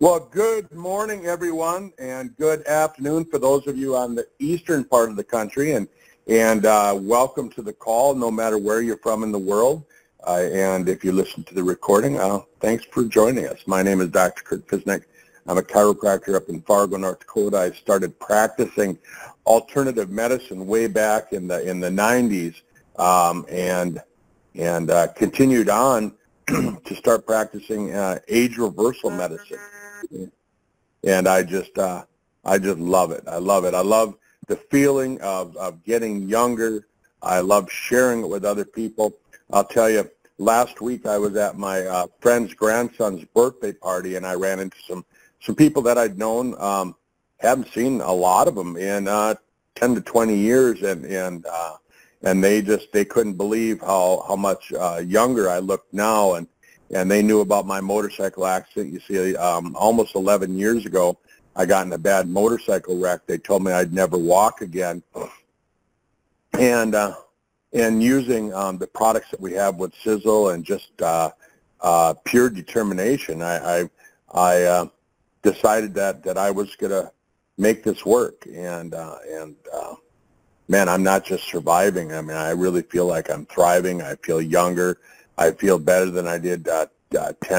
Well, good morning, everyone, and good afternoon for those of you on the eastern part of the country, and welcome to the call, no matter where you're from in the world. And if you listen to the recording, thanks for joining us. My name is Dr. Kurt Fisnick. I'm a chiropractor up in Fargo, North Dakota. I started practicing alternative medicine way back in the 90s, and continued on to start practicing age reversal medicine. And I just love it. I love it. I love the feeling of getting younger. I love sharing it with other people. I'll tell you, last week I was at my friend's grandson's birthday party, and I ran into some people that I'd known. Haven't seen a lot of them in 10 to 20 years, and they couldn't believe how much younger I looked now, and they knew about my motorcycle accident. You see, almost 11 years ago, I got in a bad motorcycle wreck. They told me I'd never walk again, and using the products that we have with Sisel and just pure determination, I decided that I was going to make this work, and man, I'm not just surviving. I mean, I really feel like I'm thriving. I feel younger. I feel better than I did 10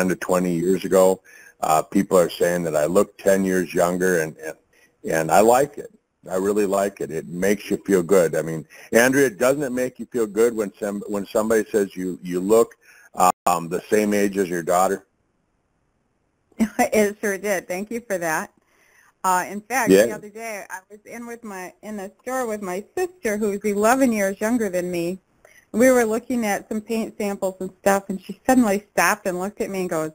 to 20 years ago. People are saying that I look 10 years younger, and I like it. I really like it. It makes you feel good. I mean, Andrea, doesn't it make you feel good when somebody says you look the same age as your daughter? It sure did. Thank you for that. In fact, The other day I was in the store with my sister, who's 11 years younger than me. We were looking at some paint samples and stuff, and she suddenly stopped and looked at me and goes,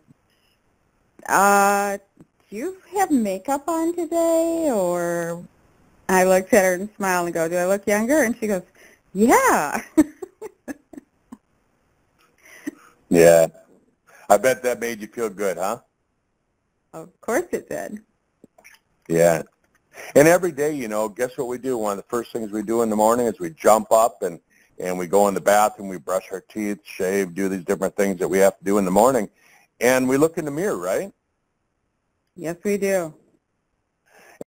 "Do you have makeup on today?" Or I looked at her and smiled and go, "Do I look younger?" And she goes, "Yeah." Yeah. I bet that made you feel good, huh? Of course it did. Yeah. And every day, guess what we do? One of the first things we do in the morning is we jump up and we go in the bathroom, we brush our teeth, shave, do these different things that we have to do in the morning, and we look in the mirror, right? Yes, we do.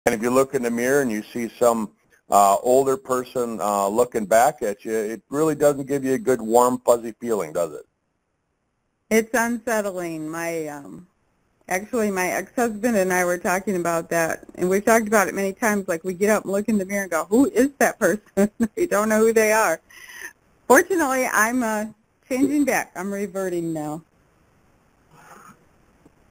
And if you look in the mirror and you see some older person looking back at you, it really doesn't give you a good, warm, fuzzy feeling, does it? It's unsettling. Actually, my ex-husband and I were talking about that, and we've talked about it many times. Like, we get up and look in the mirror and go, "Who is that person?" We don't know who they are. Fortunately, I'm changing back. I'm reverting now.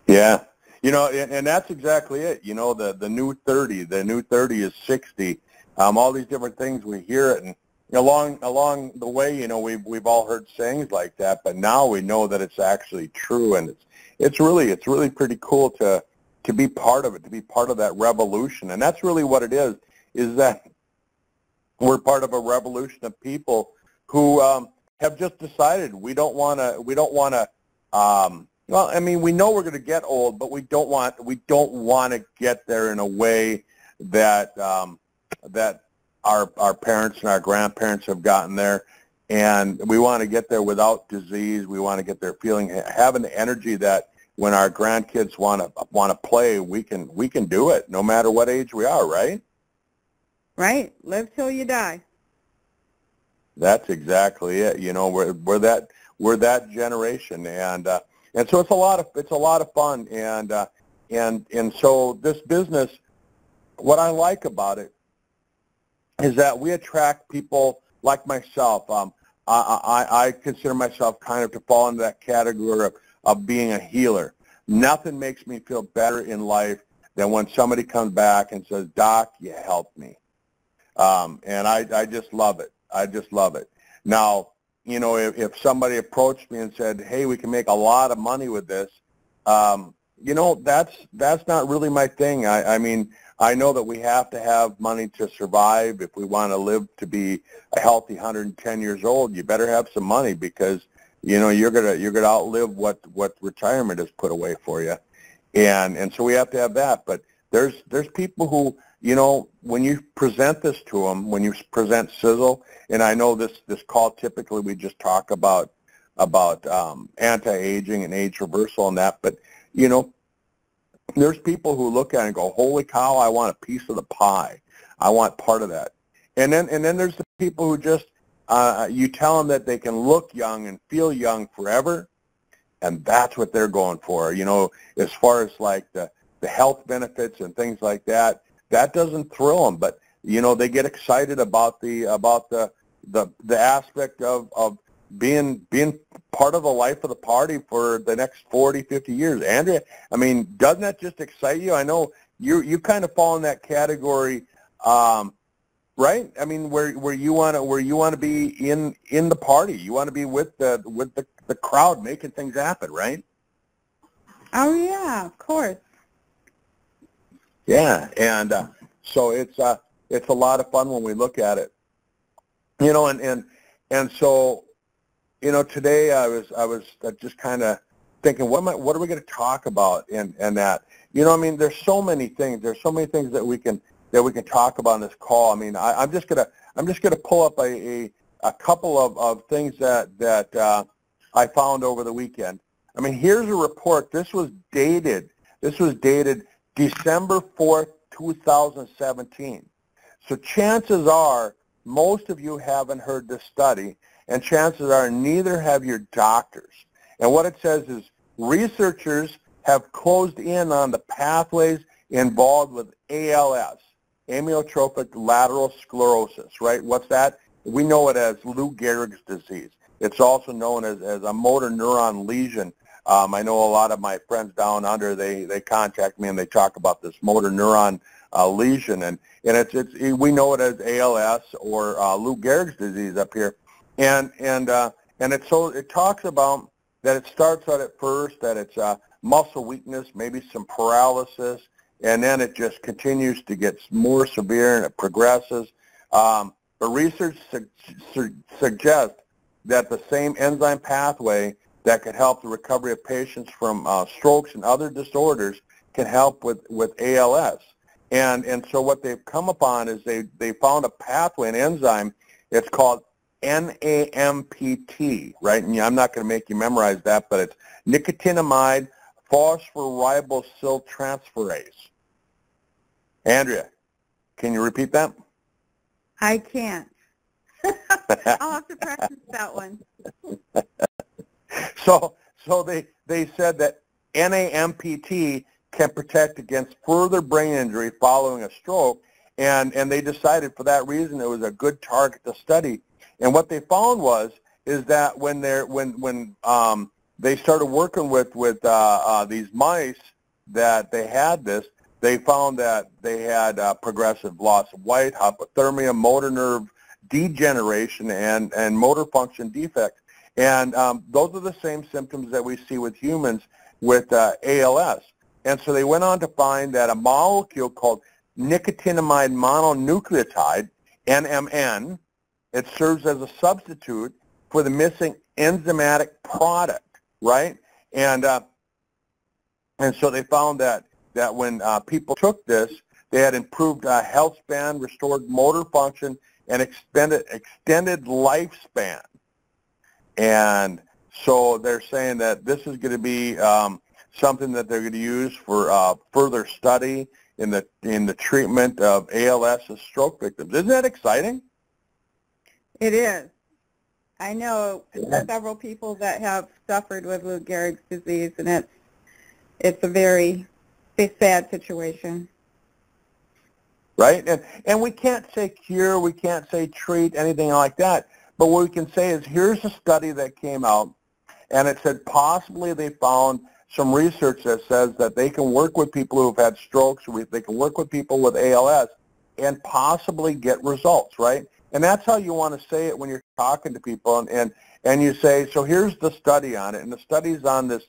Yeah. And that's exactly it. The new 30. The new 30 is 60. All these different things, we hear it, and along the way, we've all heard sayings like that, but now we know that it's actually true, and it's really pretty cool to be part of it, to be part of that revolution. And that's really what it is that we're part of a revolution of people who have just decided we don't want to well, I mean, we know we're going to get old, but we don't want to get there in a way that that our parents and our grandparents have gotten there, and we want to get there without disease. We want to get there having the energy that when our grandkids want to play, we can do it no matter what age we are, right? Right. Live till you die. That's exactly it. We're that generation, and so it's a lot of fun, and so this business, what I like about it is that we attract people like myself. I consider myself kind of to fall into that category of being a healer. Nothing makes me feel better in life than when somebody comes back and says, "Doc, you helped me." And I just love it. I just love it. Now, if somebody approached me and said, "Hey, we can make a lot of money with this," that's not really my thing. I mean, I know that we have to have money to survive. If we want to live to be a healthy 110 years old, you better have some money, because you're gonna outlive what retirement has put away for you, and so we have to have that. But there's people who, when you present this to them, when you present Sisel, and I know this call typically we just talk about anti-aging and age reversal and that, but there's people who look at it and go, holy cow, I want a piece of the pie. I want part of that. And then there's the people who just, you tell them that they can look young and feel young forever, and that's what they're going for. You know, as far as like the health benefits and things like that, that doesn't thrill them. But, you know, they get excited about the aspect of being part of the life of the party for the next 40, 50 years. Andrea, I mean, doesn't that just excite you? I know you kind of fall in that category, right? I mean, where you want to be in the party. You want to be with the crowd making things happen, right? Oh yeah, of course. Yeah, and so it's a lot of fun when we look at it. You know, and so, you know, today I was just kind of thinking, what are we going to talk about and that, you know, I mean, there's so many things that we can talk about in this call. I mean, I'm just gonna pull up a couple of things that I found over the weekend. I mean, here's a report. This was dated December 4th, 2017. So chances are most of you haven't heard this study, and chances are neither have your doctors. And what it says is researchers have closed in on the pathways involved with ALS, amyotrophic lateral sclerosis, right? What's that? We know it as Lou Gehrig's disease. It's also known as a motor neuron lesion. I know a lot of my friends down under, they contact me and they talk about this motor neuron lesion, and we know it as ALS or Lou Gehrig's disease up here, and it talks about that it starts out at first that it's muscle weakness, maybe some paralysis, and then it just continues to get more severe and it progresses. But research suggests that the same enzyme pathway that could help the recovery of patients from strokes and other disorders can help with ALS. And so what they've come upon is they found a pathway, an enzyme. It's called NAMPT, right? And I'm not going to make you memorize that, but it's nicotinamide phosphoribosyltransferase. Andrea, can you repeat that? I can't. I'll have to practice that one. So they said that NAMPT can protect against further brain injury following a stroke, and they decided for that reason it was a good target to study. And what they found is that when they started working with these mice that they had this, they found that they had progressive loss of weight, hypothermia, motor nerve degeneration, and motor function defects. And those are the same symptoms that we see with humans with ALS. And so they went on to find that a molecule called nicotinamide mononucleotide, NMN, it serves as a substitute for the missing enzymatic product, right? And so they found that when people took this, they had improved health span, restored motor function, and extended lifespan. And so they're saying that this is going to be something that they're going to use for further study in the treatment of ALS as stroke victims. Isn't that exciting? It is. I know several people that have suffered with Lou Gehrig's disease, and it's a very sad situation. Right? And we can't say cure, we can't say treat, anything like that. But what we can say is here's a study that came out, and it said possibly they found some research that says that they can work with people who have had strokes, they can work with people with ALS, and possibly get results, right? And that's how you want to say it when you're talking to people, and you say, so here's the study on it, and the study's on this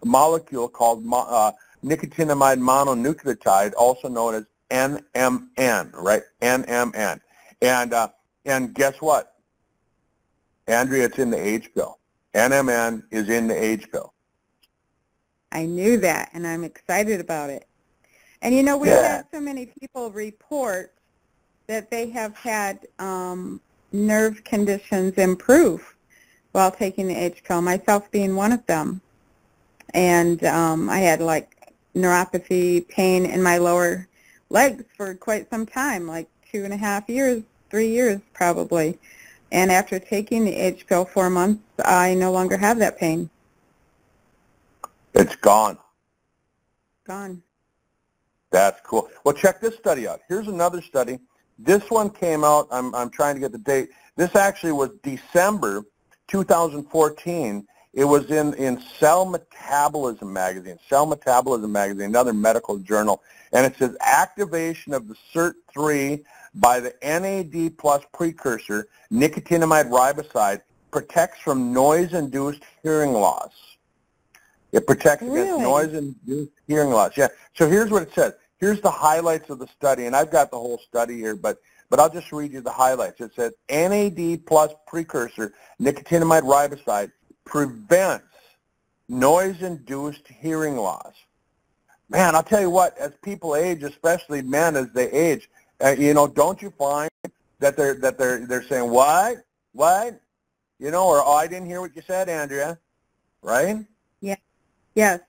molecule called nicotinamide mononucleotide, also known as NMN, right? NMN. And guess what? Andrea, it's in the age pill. NMN is in the age pill. I knew that, and I'm excited about it. And you know, we've had so many people report that they have had nerve conditions improve while taking the H pill, myself being one of them. And I had like neuropathy pain in my lower legs for quite some time, like 2.5 years, 3 years probably. And after taking the H pill 4 months, I no longer have that pain. It's gone. Gone. That's cool. Well, check this study out. Here's another study. This one came out, I'm trying to get the date. This actually was December 2014. It was in Cell Metabolism magazine, another medical journal. And it says activation of the SIRT3 by the NAD plus precursor, nicotinamide riboside, protects from noise-induced hearing loss. It protects against noise-induced hearing loss. Yeah. So here's what it says. Here's the highlights of the study, and I've got the whole study here, but I'll just read you the highlights. It says NAD plus precursor, nicotinamide riboside, prevents noise-induced hearing loss. Man, I'll tell you what, as people age, especially men as they age, don't you find that they're saying, what? Or, oh, I didn't hear what you said, Andrea, right? Yeah. Yes,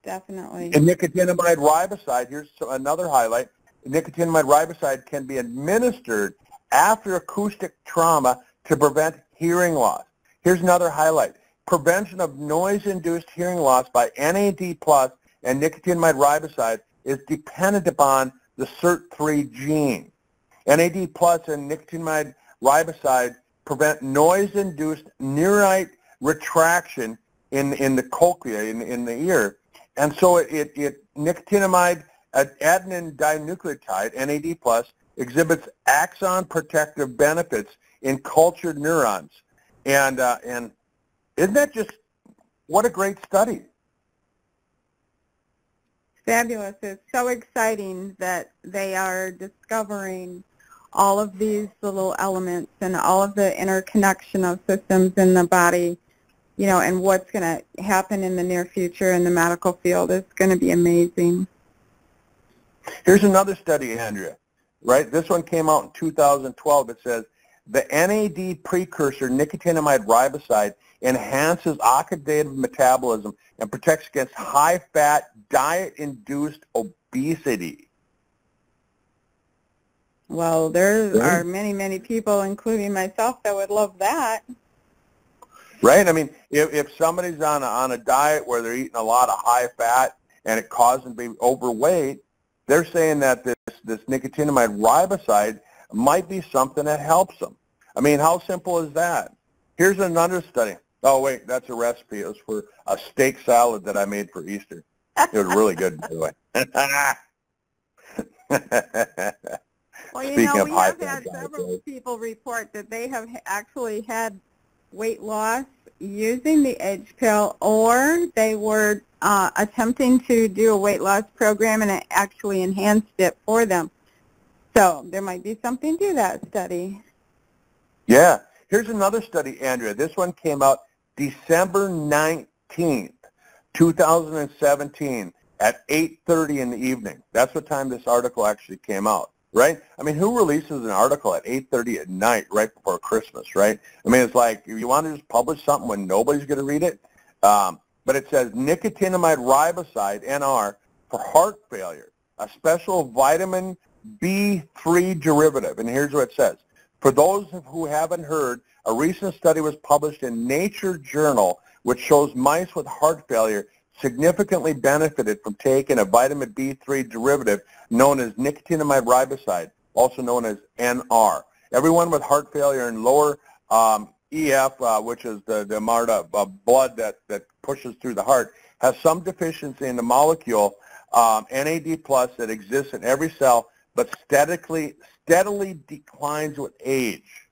definitely. And nicotinamide riboside, here's another highlight. Nicotinamide riboside can be administered after acoustic trauma to prevent hearing loss. Here's another highlight. Prevention of noise-induced hearing loss by NAD plus and nicotinamide riboside is dependent upon the SIRT3 gene. NAD plus and nicotinamide riboside prevent noise-induced neurite retraction in the cochlea, in the ear. And so it nicotinamide adenine dinucleotide, NAD plus, exhibits axon protective benefits in cultured neurons. And isn't that just, what a great study. Fabulous. It's so exciting that they are discovering all of these little elements and all of the interconnection of systems in the body, and what's going to happen in the near future in the medical field is going to be amazing. Here's another study, Andrea, right? This one came out in 2012. It says, the NAD precursor nicotinamide riboside enhances oxidative metabolism and protects against high-fat, diet-induced obesity. Well, there are many, many people, including myself, that would love that. Right? I mean, if somebody's on a diet where they're eating a lot of high fat and it causes them to be overweight, they're saying that this nicotinamide riboside might be something that helps them. I mean, how simple is that? Here's another study. Oh, wait, that's a recipe. It was for a steak salad that I made for Easter. It was really good, by the way. Well, we have had several people report that they have actually had weight loss using the H pill, or they were attempting to do a weight loss program and it actually enhanced it for them. So there might be something to that study. Yeah. Here's another study, Andrea. This one came out December 19th, 2017 at 8:30 in the evening. That's what time this article actually came out. Right? I mean, who releases an article at 8:30 at night right before Christmas, right? I mean, it's like, you want to just publish something when nobody's going to read it? But it says nicotinamide riboside, NR, for heart failure, a special vitamin B3 derivative. And here's what it says. For those who haven't heard, a recent study was published in Nature Journal, which shows mice with heart failure significantly benefited from taking a vitamin B3 derivative known as nicotinamide riboside, also known as NR. Everyone with heart failure and lower EF, which is the amount of blood that pushes through the heart, has some deficiency in the molecule NAD plus that exists in every cell but steadily declines with age.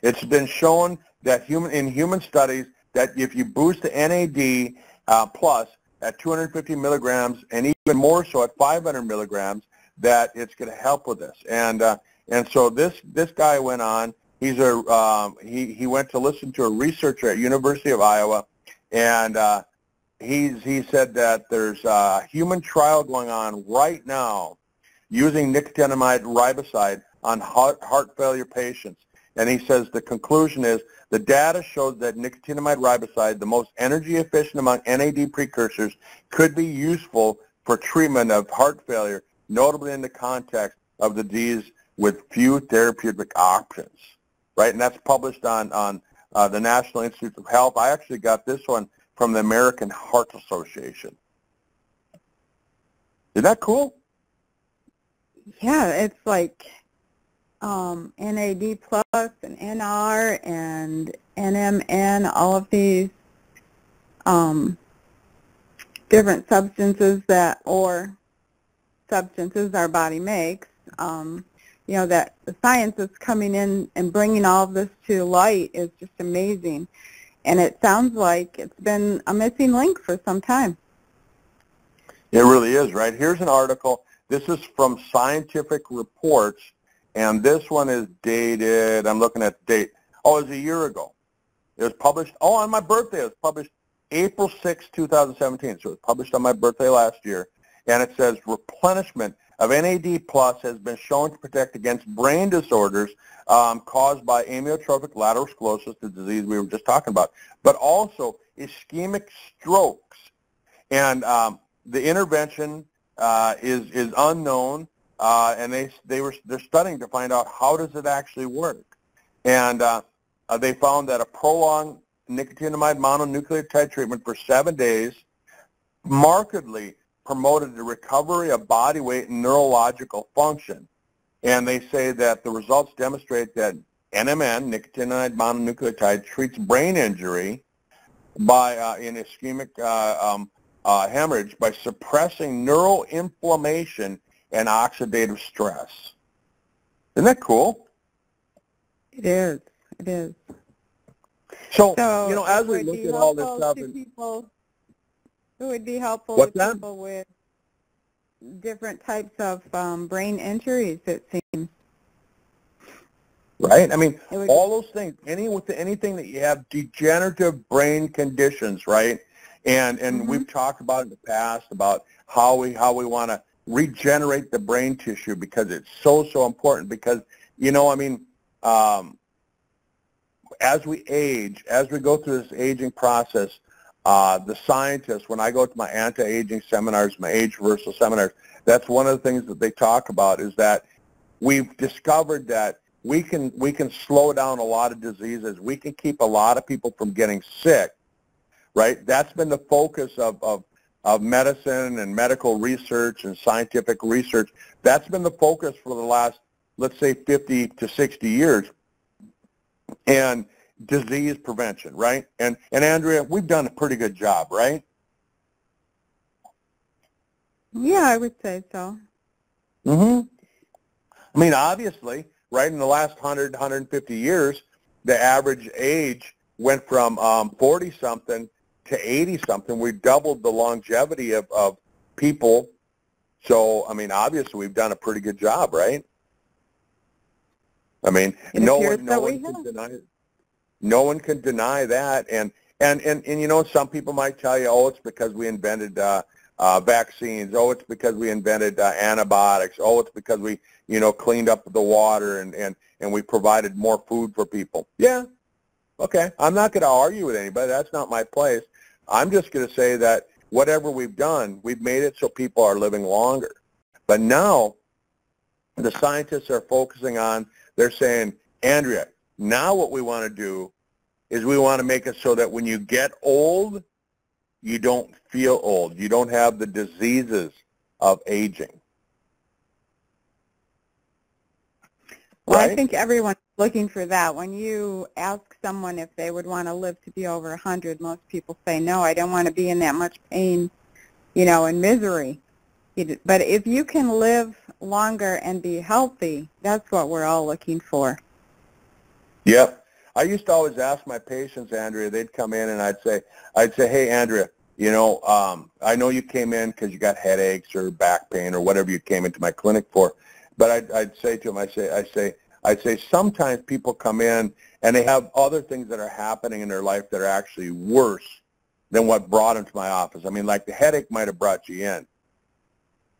It's been shown that in human studies that if you boost the NAD plus at 250 milligrams and even more so at 500 milligrams, that it's going to help with this. And so this guy went on. He's he went to listen to a researcher at University of Iowa, and he said that there's a human trial going on right now using nicotinamide riboside on heart failure patients. And he says the conclusion is the data shows that nicotinamide riboside, the most energy efficient among NAD precursors, could be useful for treatment of heart failure, notably in the context of the disease with few therapeutic options, right? And that's published on the National Institutes of Health. I actually got this one from the American Heart Association. Isn't that cool? Yeah, it's like NAD plus and NR and NMN, all of these different substances our body makes, that the science is coming in and bringing all of this to light is just amazing. And it sounds like it's been a missing link for some time. It really is, right? Here's an article. This is from Scientific Reports, and this one is dated, I'm looking at the date, it was a year ago. It was published, on my birthday. It was published April 6, 2017. So it was published on my birthday last year. And it says replenishment of NAD plus has been shown to protect against brain disorders caused by amyotrophic lateral sclerosis, the disease we were just talking about, but also ischemic strokes. And the intervention is unknown, and they're studying to find out how does it actually work. And they found that a prolonged nicotinamide mononucleotide treatment for 7 days markedly promoted the recovery of body weight and neurological function. And they say that the results demonstrate that NMN, nicotinamide mononucleotide, treats brain injury by in ischemic hemorrhage by suppressing neural inflammation and oxidative stress. Isn't that cool? It is. It is. So as we look at all this stuff, it would be helpful what's to that? people with different types of brain injuries, it seems. Right? I mean, all those things, anything that you have degenerative brain conditions, right? And we've talked about in the past about how we want to regenerate the brain tissue because it's so important because, as we age, as we go through this aging process, the scientists, when I go to my anti-aging seminars, my age reversal seminars, that's one of the things that they talk about is that we've discovered that we can slow down a lot of diseases. We can keep a lot of people from getting sick, right? That's been the focus of medicine and medical research and scientific research. That's been the focus for the last, let's say, 50 to 60 years. And disease prevention, right? And Andrea, we've done a pretty good job, right? Yeah, I would say so. I mean, obviously, right, in the last 100, 150 years, the average age went from 40-something to 80-something. We doubled the longevity of people. So, I mean, obviously, we've done a pretty good job, right? I mean, no one can deny it. No one can deny that. And some people might tell you, it's because we invented vaccines. It's because we invented antibiotics. It's because we, cleaned up the water and we provided more food for people. Yeah, okay. I'm not going to argue with anybody. That's not my place. I'm just going to say that whatever we've done, we've made it so people are living longer. But now the scientists are focusing on, they're saying, Andrea, now what we want to do is we want to make it so that when you get old, you don't feel old. You don't have the diseases of aging. Well, right? I think everyone's looking for that. When you ask someone if they would want to live to be over 100, most people say, no, I don't want to be in that much pain, and misery. But if you can live longer and be healthy, that's what we're all looking for. Yep. I used to always ask my patients, Andrea, they'd come in and I'd say, hey, Andrea, I know you came in because you got headaches or back pain or whatever you came into my clinic for. But I'd say to them, I'd say sometimes people come in and they have other things that are happening in their life that are actually worse than what brought them to my office. I mean, like the headache might have brought you in.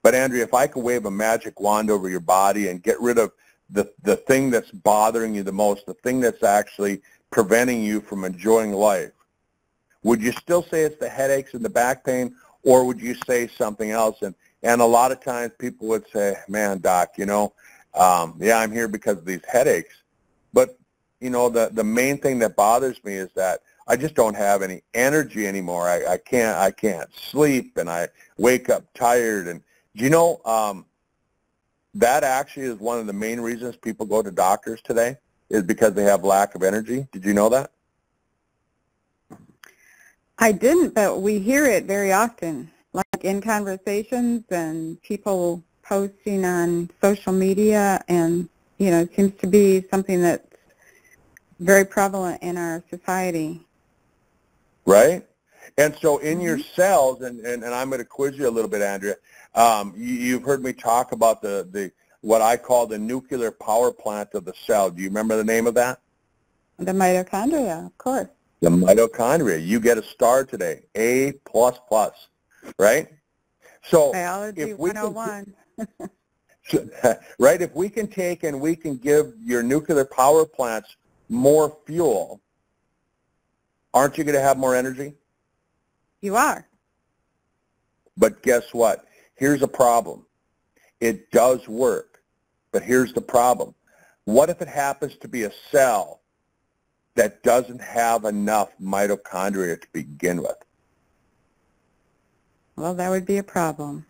But Andrea, if I could wave a magic wand over your body and get rid of the thing that's bothering you the most, the thing that's actually preventing you from enjoying life, would you still say it's the headaches and the back pain, or would you say something else? And a lot of times people would say, man, doc, yeah, I'm here because of these headaches. But, the main thing that bothers me is that I just don't have any energy anymore. I can't sleep, and I wake up tired. And that actually is one of the main reasons people go to doctors today, is because they have lack of energy. Did you know that? I didn't, but we hear it very often, like in conversations and people posting on social media, and, it seems to be something that's very prevalent in our society. Right? And so in your cells, and I'm going to quiz you a little bit, Andrea, you've heard me talk about the what I call the nuclear power plant of the cell. Do you remember the name of that? The mitochondria, of course. The mitochondria. You get a star today, A++, right? So Biology if we 101. right, if we can take and we can give your nuclear power plants more fuel, aren't you going to have more energy? You are. But guess what? Here's a problem. It does work, but here's the problem. What if it happens to be a cell that doesn't have enough mitochondria to begin with? Well, that would be a problem.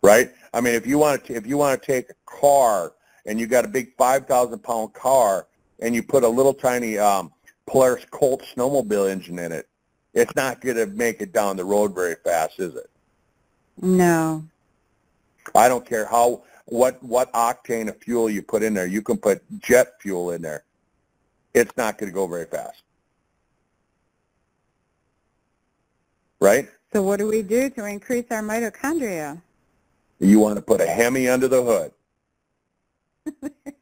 Right? I mean, if you want to take a car and you got a big 5,000-pound car and you put a little tiny Polaris Colt snowmobile engine in it, it's not going to make it down the road very fast, is it? No. I don't care what octane of fuel you put in there. You can put jet fuel in there. It's not going to go very fast. Right? So what do we do to increase our mitochondria? You want to put a Hemi under the hood.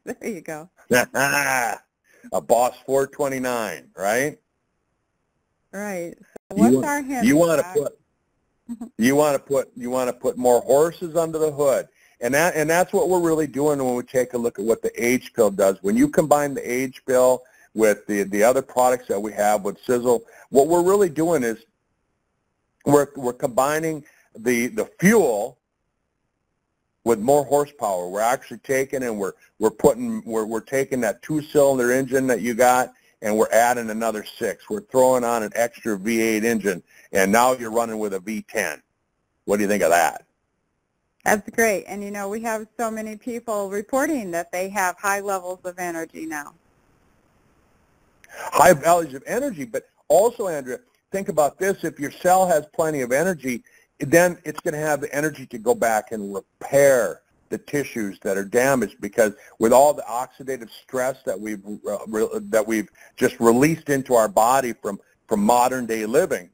There you go. A Boss 429, right? Right. So what's our Hemi? You want to put more horses under the hood. And that's what we're really doing when we take a look at what the age pill does. When you combine the age pill with the other products that we have with Sisel, what we're really doing is we're combining the fuel with more horsepower. We're actually taking and we're taking that 2-cylinder engine that you got, and we're adding another 6. We're throwing on an extra V8 engine, and now you're running with a V10. What do you think of that? That's great. And, we have so many people reporting that they have high levels of energy now. High values of energy, but also, Andrea, think about this. If your cell has plenty of energy, then it's going to have the energy to go back and repair the tissues that are damaged, because with all the oxidative stress that we've just released into our body from modern day living,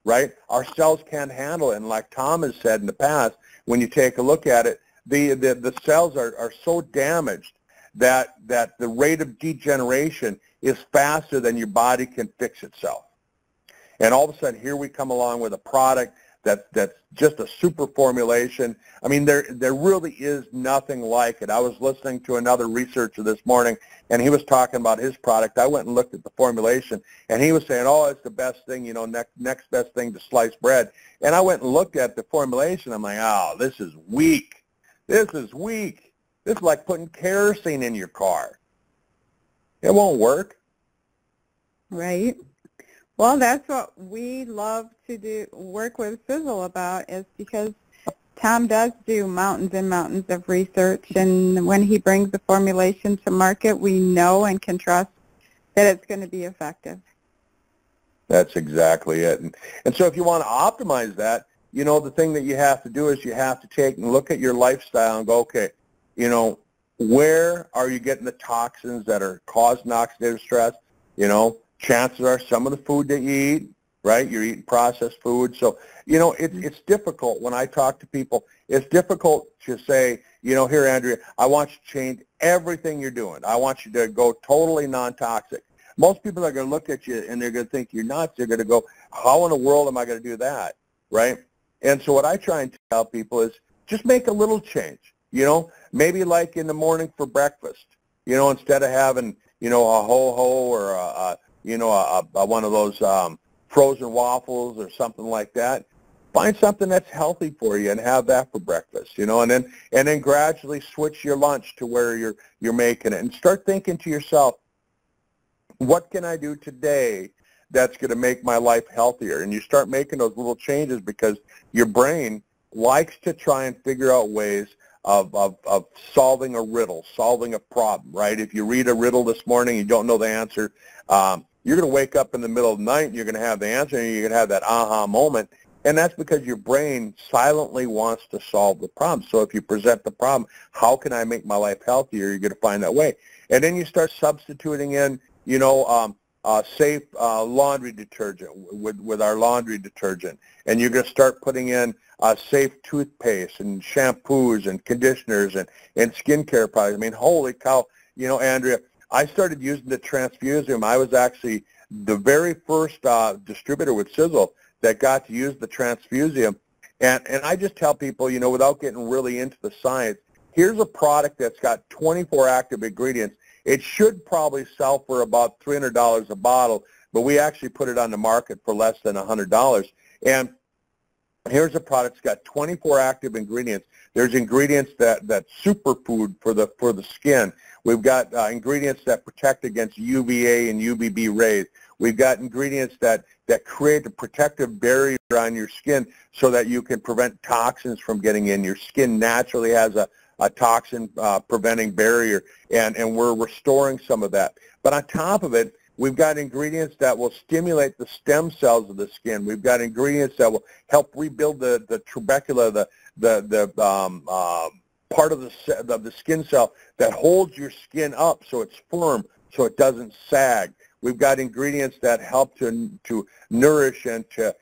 right? Our cells can't handle it. And like Tom has said in the past, when you take a look at it, the cells are so damaged that the rate of degeneration is faster than your body can fix itself. And all of a sudden, here we come along with a product that's just a super formulation. I mean, there really is nothing like it. I was listening to another researcher this morning, and he was talking about his product. I went and looked at the formulation, and he was saying, oh, it's the best thing, next best thing to sliced bread. And I went and looked at the formulation. I'm like, oh, this is weak. This is weak. This is like putting kerosene in your car. It won't work. Right. Well, that's what we love to work with Sisel about, is because Tom does do mountains and mountains of research, and when he brings the formulation to market, we know and can trust that it's going to be effective. That's exactly it. And so if you want to optimize that, the thing that you have to do is you have to take and look at your lifestyle and go, okay, where are you getting the toxins that are causing oxidative stress? Chances are some of the food that you eat, right? You're eating processed food. So, it's difficult when I talk to people. It's difficult to say, here, Andrea, I want you to change everything you're doing. I want you to go totally non-toxic. Most people are going to look at you and they're going to think you're nuts. They're going to go, how in the world am I going to do that, right? And so what I try and tell people is just make a little change, maybe like in the morning for breakfast, instead of having, a ho-ho or one of those frozen waffles or something like that. find something that's healthy for you and have that for breakfast, you know, and then gradually switch your lunch to where you're making it, and start thinking to yourself, what can I do today that's going to make my life healthier? And you start making those little changes because your brain likes to try and figure out ways of solving a riddle, solving a problem, right? If you read a riddle this morning, you don't know the answer, you're going to wake up in the middle of the night and you're going to have the answer and you're going to have that aha moment. And that's because your brain silently wants to solve the problem. So if you present the problem, how can I make my life healthier? You're going to find that way. And then you start substituting in, you know, safe laundry detergent with our laundry detergent. And you're going to start putting in safe toothpaste and shampoos and conditioners and skincare products. I mean, holy cow, you know, Andrea, I started using the Transfusium. I was actually the very first distributor with Sisel that got to use the Transfusium. And I just tell people, you know, without getting really into the science, here's a product that's got 24 active ingredients. It should probably sell for about $300 a bottle, but we actually put it on the market for less than $100. And here's a product that's got 24 active ingredients. There's ingredients that's superfood for the skin. We've got ingredients that protect against UVA and UVB rays. We've got ingredients that create a protective barrier on your skin so that you can prevent toxins from getting in. Your skin naturally has a toxin preventing barrier, and we're restoring some of that. But on top of it, we've got ingredients that will stimulate the stem cells of the skin. We've got ingredients that will help rebuild the trabecula, the part of the skin cell that holds your skin up so it's firm, so it doesn't sag. We've got ingredients that help to nourish and to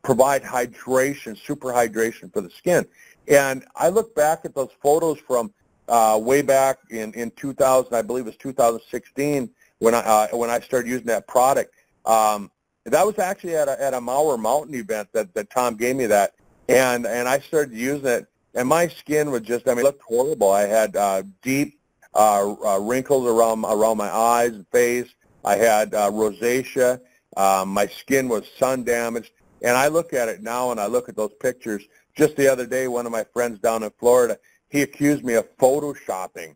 provide hydration, super hydration for the skin. And I look back at those photos from way back in 2000, I believe it was 2016, when I started using that product. That was actually at a Mauer Mountain event that Tom gave me that, and I started using it, and my skin was just, I mean, it looked horrible. I had deep wrinkles around my eyes and face. I had rosacea. My skin was sun damaged. And I look at it now, and I look at those pictures. Just the other day, one of my friends down in Florida, he accused me of photoshopping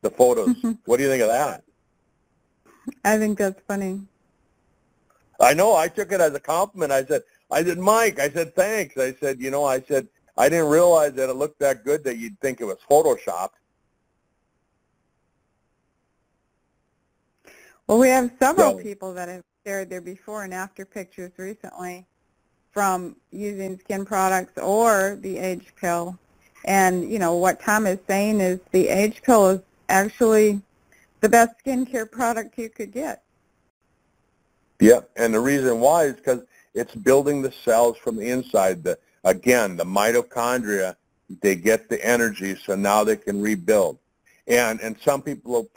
the photos. What do you think of that? I think that's funny. I know. I took it as a compliment. I said, Mike, I said, thanks. I said, you know, I said, I didn't realize that it looked that good that you'd think it was photoshopped. Well, we have several people that have shared their before and after pictures recently from using skin products or the age pill. And, you know, what Tom is saying is the age pill is actually the best skincare product you could get. Yeah, and the reason why is because it's building the cells from the inside. Again, the mitochondria, they get the energy, so now they can rebuild. And some people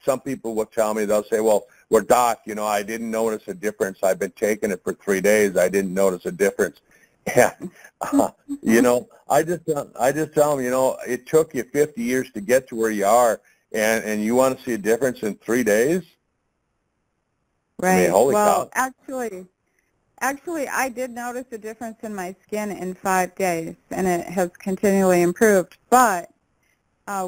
will tell me, they'll say, well, Doc, you know, I didn't notice a difference. I've been taking it for 3 days. I didn't notice a difference. And, you know, I just tell them, you know, it took you 50 years to get to where you are, and you want to see a difference in 3 days? Right. I mean, holy well, cow. actually, I did notice a difference in my skin in 5 days, and it has continually improved. But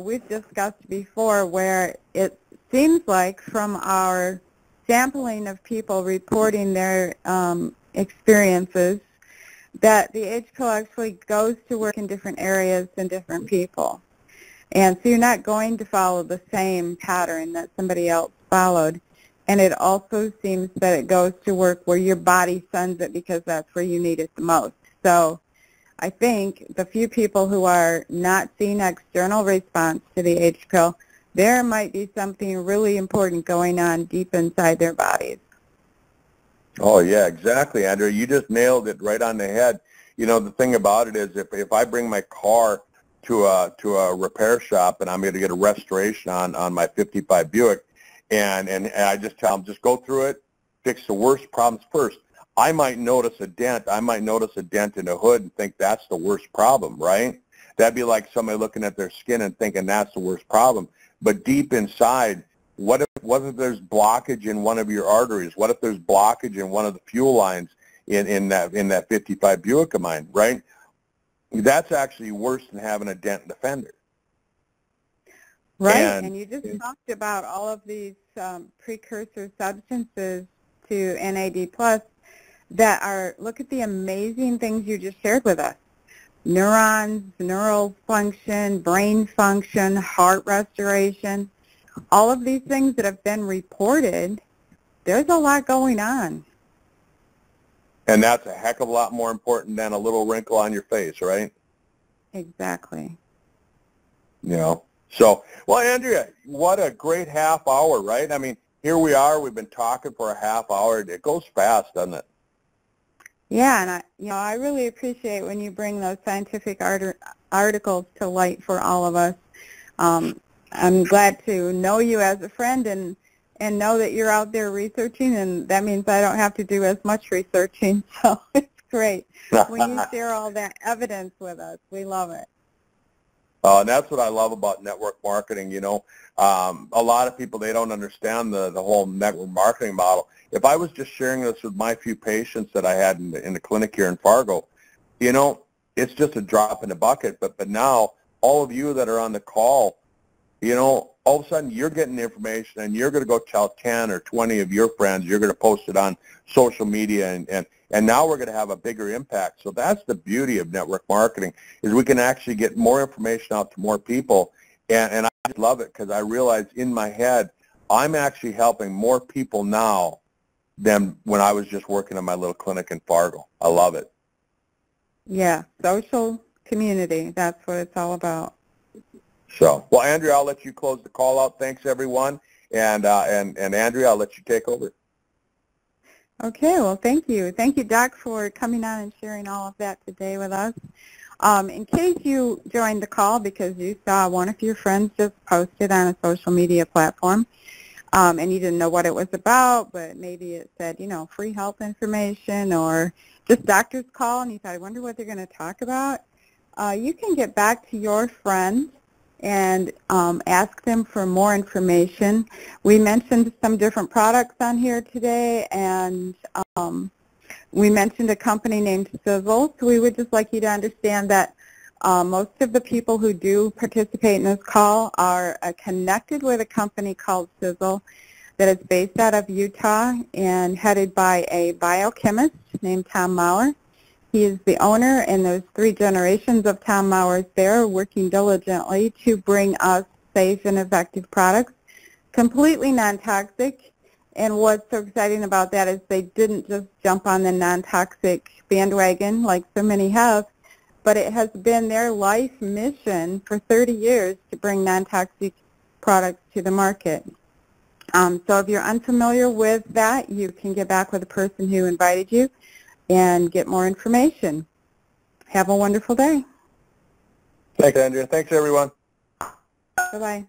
we've discussed before where it seems like from our sampling of people reporting their experiences that the age pill actually goes to work in different areas in different people. And so you're not going to follow the same pattern that somebody else followed. And it also seems that it goes to work where your body sends it because that's where you need it the most. So I think the few people who are not seeing external response to the age pill, there might be something really important going on deep inside their bodies. Oh, yeah, exactly, Andrea. You just nailed it right on the head. You know, the thing about it is if I bring my car to a repair shop and I'm going to get a restoration on my 55 Buick, and I just tell them, just go through it, fix the worst problems first. I might notice a dent. I might notice a dent in the hood and think that's the worst problem, right? That'd be like somebody looking at their skin and thinking that's the worst problem. But deep inside, what if there's blockage in one of your arteries? What if there's blockage in one of the fuel lines? in that 55 Buick of mine, right? That's actually worse than having a dent in the fender. Right, and you just talked about all of these precursor substances to NAD+ that are, look at the amazing things you just shared with us. Neurons, neural function, brain function, heart restoration, all of these things that have been reported. There's a lot going on. And that's a heck of a lot more important than a little wrinkle on your face, right? Exactly. You know, so, well, Andrea, what a great half hour, right? I mean, here we are, we've been talking for a half hour. It goes fast, doesn't it? Yeah, and I really appreciate when you bring those scientific articles to light for all of us. I'm glad to know you as a friend and know that you're out there researching, and that means I don't have to do as much researching, so it's great when you share all that evidence with us. We love it. And that's what I love about network marketing. You know, a lot of people, they don't understand the whole network marketing model. If I was just sharing this with my few patients that I had in the clinic here in Fargo, you know, it's just a drop in the bucket. But now all of you that are on the call, you know, all of a sudden you're getting the information and you're going to go tell 10 or 20 of your friends. You're going to post it on social media, and now we're going to have a bigger impact. So that's the beauty of network marketing, is we can actually get more information out to more people. And I just love it, because I realize in my head I'm actually helping more people now than when I was just working in my little clinic in Fargo. I love it. Yeah, social community, that's what it's all about. So, well, Andrea, I'll let you close the call out. Thanks, everyone. And Andrea, I'll let you take over. Okay, well, thank you. Thank you, Doc, for coming on and sharing all of that today with us. In case you joined the call because you saw one of your friends just posted on a social media platform, and you didn't know what it was about, but maybe it said, you know, free health information or just doctor's call, and you thought, I wonder what they're going to talk about, you can get back to your friend and ask them for more information. We mentioned some different products on here today, and we mentioned a company named Sisel. So we would just like you to understand that most of the people who do participate in this call are connected with a company called Sisel that is based out of Utah and headed by a biochemist named Tom Maurer. He is the owner, and there's 3 generations of Tom Maurers there working diligently to bring us safe and effective products, completely non-toxic. And what's so exciting about that is they didn't just jump on the non-toxic bandwagon like so many have, but it has been their life mission for 30 years to bring non-toxic products to the market. So if you're unfamiliar with that, you can get back with the person who invited you and get more information. Have a wonderful day. Thanks, Andrea. Thanks, everyone. Bye-bye.